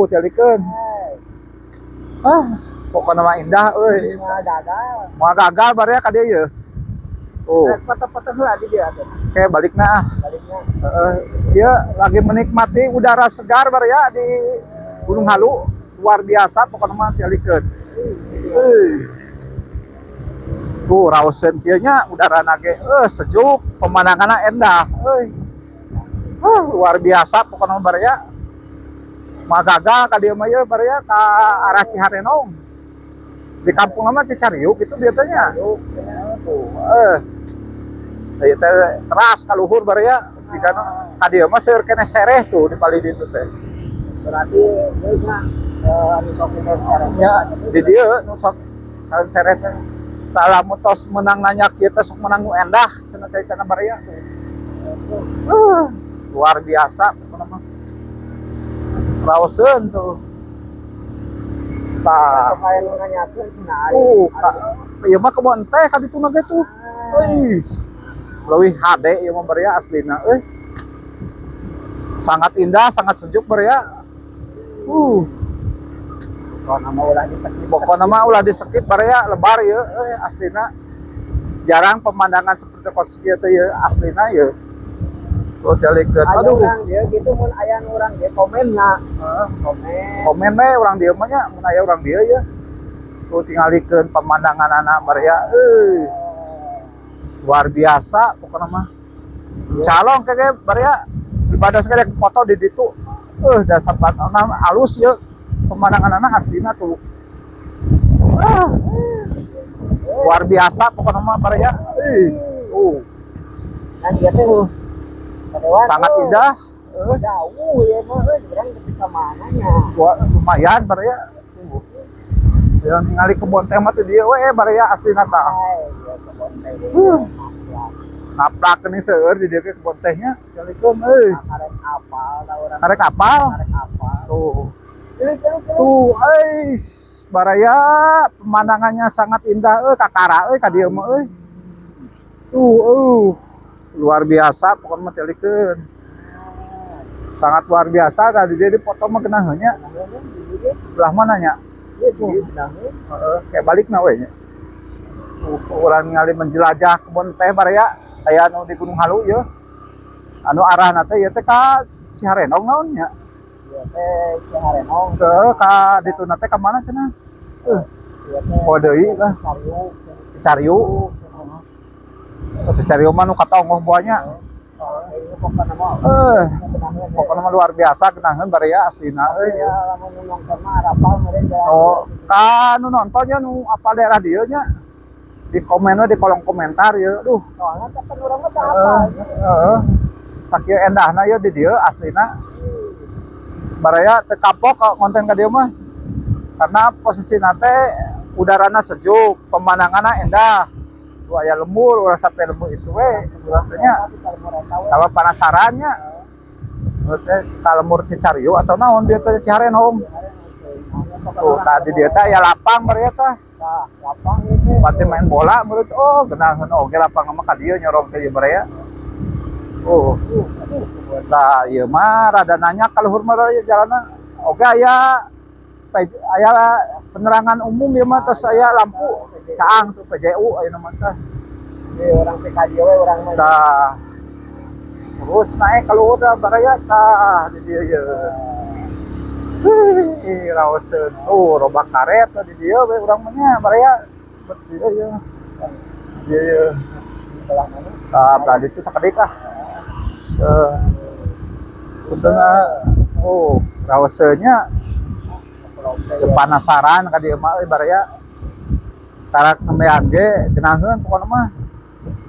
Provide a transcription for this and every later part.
Tialikeun. Pokoknya mah indah euy. Moal gagal bari ka dieu ye. Foto-foto heula di dia tuh. Oke, balikna. Dia lagi menikmati udara segar bari ya di Gunung Halu. Luar biasa pokoknya mah Tialikeun. Tuh raoseun kieu nya udara ge sejuk, pemandanganna endah euy. Luar biasa pokoknya mah bari ya. Magaga ka dieu mah ye bari ya ka arah Ciharenong. Di kampung lama Cicariuk itu biasanya. Ieu teh teras ka luhur bari ya. Jika ka dieu mah seueur keneh sereh tuh di palih ditu teh. Berarti deui nya anu sok serehnya Di dieu nu sok sereh teh. Salamun tos menang nanya kieu teh sok menang nu endah cenah caitana bari ya. Luar biasa pokona mah. Raoseun tuh. Tah, kayak lu nanyakeun cenah ieu mah kebon teh ka ditu na ge tuh. Euy. Leuwih hade ieu mah bari ya aslina euy. Sangat indah, sangat sejuk bari ya. Pokona mah ulah disekip bari ya lebar ieu euy aslina. Jarang pemandangan seperti kos kieu teh ieu aslina ieu. Tuh Tialikeun. Aduh, dia gitu mun aya nu urang ge komenna. komen we urang dieu mah nya mun aya urang dieu ya. Tuh tingalikeun pemandanganna bari ya euy. Luar biasa pokona mah. Calong kege bari ya. Ibadah sekali foto di ditu. Da sampatna alus ya pemandanganna aslina tuh. Luar biasa pokona mah bari ya. Dan dia teh sangat indah. Jauh ya mah urang ketika mananya. Lumayan bari ya. Yang ningali kebon teh mah teh dieu we bari ya aslina tah. Naprak ini seueur di dieu kebon tehnya. Tialikeun euy. Karek apal. Tuh. Tuh, baraya pemandangannya sangat indah kakara ka dieu mah euy. Luar biasa pokoknya mah Tialikeun. Sangat luar biasa tadi dia di foto mah geunaheun nya. Belah mananya? Kayak balikna we nya. Urang ningali menjelajah kebon teh baraya aya anu di Gunung Halu ieu. Anu arahna teh ieu teh ka Ciharenong naon nya? Ieu teh Ciharenong. Ka ditu na teh ka mana cenah? Deui lah. Cicariuk. Cicariuk mah nu katongoh buahnya. Pokona mah luar biasa geunaheun bari ya aslina euy. Lamun nu nongkrong mah rapal meureun jalan. Oh, ka nu nontonnya nu apal daerah dieu nya. Di komen we di kolom komentar ya. Aduh, soalnya kan urang mah teu apal. Sakieu endahna ya di dieu aslina. Baraya teu kapok konten ka dieu mah. Karena posisina teh udarana sejuk, pemandanganna endah. Tuh aya lemur, urang sampe lemur itu we urang teh nya. Kalau penasaran nya. Teh ka lemur Cicariuk atau naon dia teh Ciharenong. Tuh tadi dia teh aya lapang bari teh. Lapang itu. Pati main bola menurut geunaheun oge lapang mah ka dieu nyorong teh ieu bari ya. Nah, ieu mah rada nanya ka luhur mah jalanna. Oge aya penerangan umum ieu mah terus aya lampu caang tuh PJU ayeuna mah teh. Di urang teh ka dieu we urang mah. Tah. Terus naik ka luhur da baraya tah di dieu ieu. Raoseun loba karet di dieu we urang mah nya baraya bet dieu ieu. Ieu. Tah tadi itu sakedik lah. Untungna raoseun nya penasaran ka dieu mah euy baraya. Tarak nembean ge geunaheun pokona mah.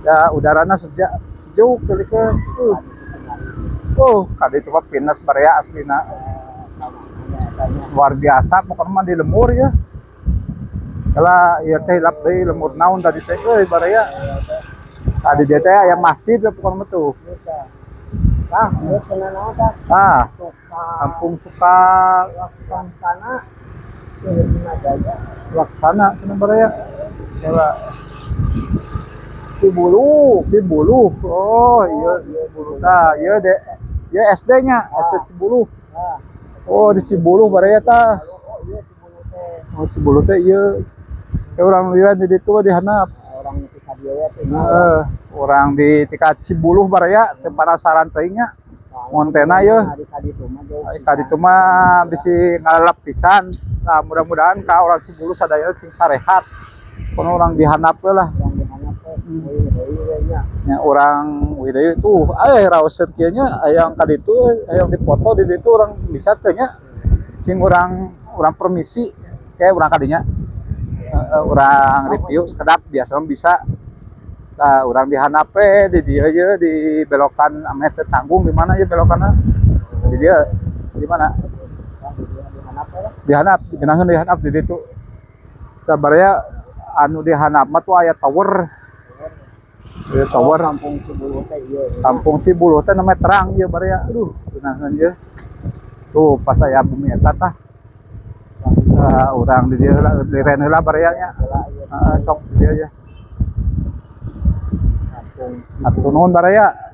Ya udarana sejuk Tialikeun. Ka ditu mah pinus baraya aslina. Luar biasa pokona mah di lemur ya. Kala ieu teh hilap deui lemur naon tadi teh euy baraya. Tadi dia teh aya masjid pokona mah tuh. Tah, ieu cenah naon tah? Kampung Suka Laksana. Ieu Jaya. Laksana cenah baraya. Kala Cibulu. Oh, iya Cibulu. Nah, iya SD nya, SD Cibulu. Oh di Cibuluh baraya ta. Oh iya Cibulu teh. Oh Cibuluh teh ieu. Kayak orang lihat di ditu di handap. Orang tika dia ya teh. Orang di tika Cibuluh baraya teu penasaran teuing nya. Montena ieu. Di kadi tuh mah jauh. Kali itu mah bisi ngalalap pisan. Nah, mudah-mudahan ka orang Cibuluh sadaya cing sarehat. Kono orang dihandap we lah. Yang di mana teh. Wih nya. Nya orang Wideyu tuh raoseun kieu nya hayang ka ditu hayang dipoto di ditu orang bisa teu nya. Cing orang permisi kayak orang kadinya. Orang review sekedap biasa bisa. Nah, orang dihandap di dieu ye di belokan ame teu tanggung di mana ye belokanna? Di dia di mana? Dihandap, digeunahkeun dihandap di ditu. Sabarea anu dihandap mah tuh aya tower. Ieu tower Kampung Cibulu teh ieu. Kampung Cibuluh teh namanya terang ieu barea. Aduh, geunaheun ieu. Tuh pas aya bumi eta tah. Urang di dieu heula liren heula barea nya. Heeh, sok di dieu aja. Atur nuhun barea.